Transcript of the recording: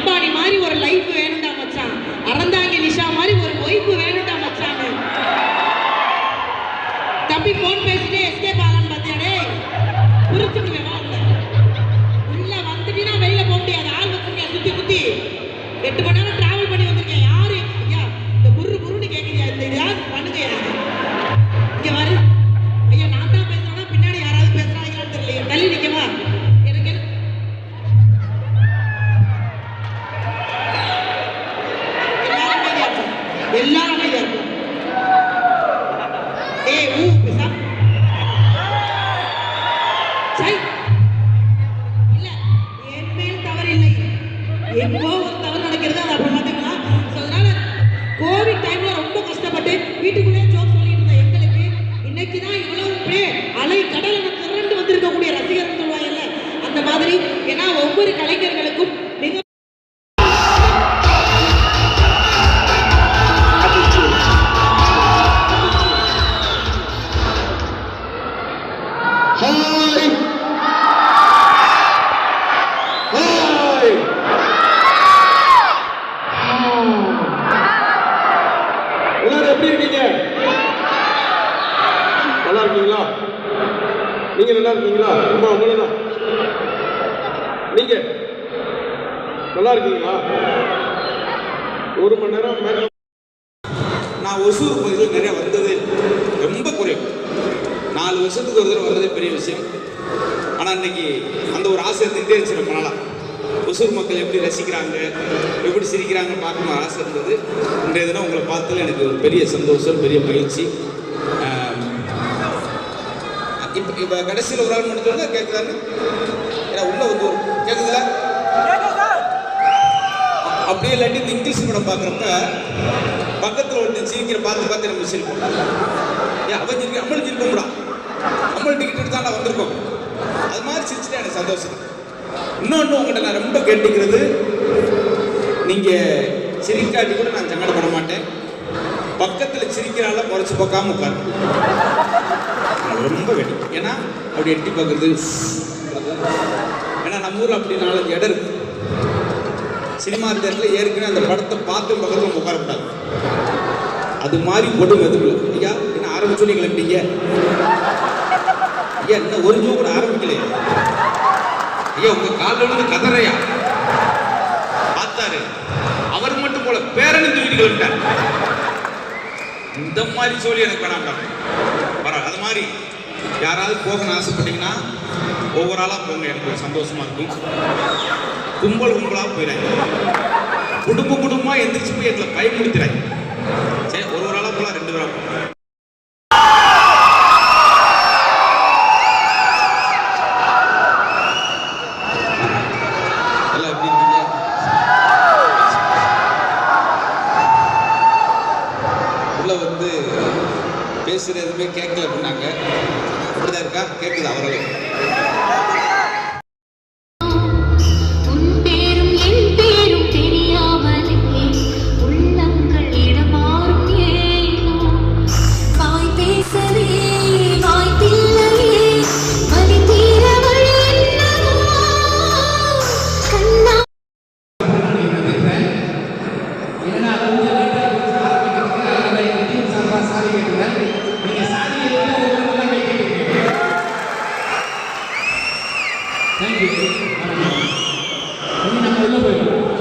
அம்பானி மாதிரி ஒரு லைஃப் வேணும்டா மச்சான், அறந்தாங்கி நிஷா மாதிரி ஒரு ஒய்ஃப் வேணும்டா மச்சான். தம்பி போன் பேசிட்டு எஸ்கேப் ஆகலான்னு பார்த்தியாடே, புரிச்சுடுவேன். உள்ள வந்துட்டீங்கன்னா வெளியில போக முடியாது. ஆள் வச்சிருக்கேன் சுத்தி குத்தி 8 மணி நேரம் டிராவல் பண்ணி வந்திருக்கேன். யாரு ஐயா இந்த குருன்னு கேட்குறியா? இந்த யாரு பண்ணுங்க இங்க வரு. ஐயா நான் தான் பேசுறேன்னா பின்னாடி யாராவது பேசுறாங்களான்னு தெரியல. தள்ளி நிக்கவா? எனக்கு எல்லாரும் அமைதியா இருக்கும். ஏய் பேசா சை இல்ல, என் மேல் தவறு இல்லை. எங்கோ ஒரு தவறு நடக்கிறது, அது அப்புறம் பாத்தீங்களா. அதனால கோவிட் டைம்ல ரொம்ப கஷ்டப்பட்டு வீட்டுக்குள்ளே ஜோக் சொல்லிட்டு இருந்த எங்களுக்கு இன்னைக்குதான் இவ்வளவு அலை கடலை திரண்டு வந்திருக்கக்கூடிய ரசிகர்கள் சொல்லுவாங்கல்ல, அந்த மாதிரி. ஏன்னா ஒவ்வொரு கலைஞர்களுக்கும் மிக நீங்க நல்லா இருக்கீங்களா? உங்களதான் நீங்க நல்லா இருக்கீங்களா? 1 மணி நேரம் நான் ஒசூர் பகுதியில் நிறைய வந்தது ரொம்ப குறையும். 4 வருஷத்துக்கு ஒரு தடவை வர்றதே பெரிய விஷயம். ஆனால் இன்னைக்கு அந்த ஒரு ஆசை இருந்துகிட்டே இருந்துச்சு ரொம்ப நாளாக. ஒசூர் மக்கள் எப்படி ரசிக்கிறாங்க, எப்படி சிரிக்கிறாங்கன்னு பார்க்கணும் ஆசை இருந்தது. இன்றைய தினம் உங்களை பார்த்ததில் எனக்கு ஒரு பெரிய சந்தோஷம், பெரிய மகிழ்ச்சி. இப்போ கடைசியில் ஒரு ஆள் முடிஞ்சோன்னா கேட்குதான்னு ஏன்னா உள்ள வந்து ஒரு கேட்குதுல அப்படியே இல்லாட்டி இந்த இங்கிலீஷ் படம் பார்க்குறப்ப பக்கத்தில் ஒன்று சிரிக்கிற பார்த்து நம்ம சிரிப்போம். ஏன் அவன் சிரிக்க அம்மன் சிரிப்போம்டா, அம்மன் டிக்கெட் எடுத்து தான் வந்திருக்கோம். அது மாதிரி சிரிச்சுட்டு எனக்கு சந்தோஷம். இன்னொன்று உங்கள்கிட்ட நான் ரொம்ப கேட்டுக்கிறது, நீங்கள் சிரிக்காட்டி கூட நான் சங்கடப்பட மாட்டேன். பக்கத்தில் சிரிக்கிறால குறைச்சி பார்க்காம உட்காரு. ரொம்ப வேணும். ஏன்னா அப்படி எட்டி பார்க்குறது. ஏன்னா நம்ம ஊரில் அப்படி 4-5 இடம் இருக்கு. சினிமா தேட்டரில் ஏற்கனவே அந்த படத்தை பார்த்து பக்கத்தில் உட்காரக்கூடாது. அது மாதிரி போட்டு மெதுவில் ஐயா என்ன ஆரம்பிச்சு நீங்கள் எப்படிங்க ஐயா இன்னும் ஒரு ஜோ கூட ஆரம்பிக்கலையா ஐயா உங்கள் காலில் விழுந்து கதறையா பார்த்தாரு. அவர் மட்டும் போல பேரனு தூக்கிட்டு கிளம்பிட்டார். இந்த மாதிரி சொல்லி எனக்கு வேணாம்டா பரவாயில்ல. அது மாதிரி யாராவது போகணும்னு ஆசைப்பட்டீங்கன்னா ஒவ்வொரு ஆளாக போங்க, எனக்கு ஒரு சந்தோஷமா இருக்கும். கும்பலாக போயிடாங்க, குடும்பமாக எந்திரிச்சு போய் எங்களை பயமுடுத்துறாங்க. சரி ஒரு ஆளாக போகலாம், 2 பேரா போகலாம். எல்லாம் எப்படி இருக்கீங்க? உள்ள வந்து பேசுகிற எதுவுமே கேட்கல அப்படின்னாங்க. அப்படிதான் இருக்கா? கேட்குது அவரது. நம்ம உள்ள போயிடும்.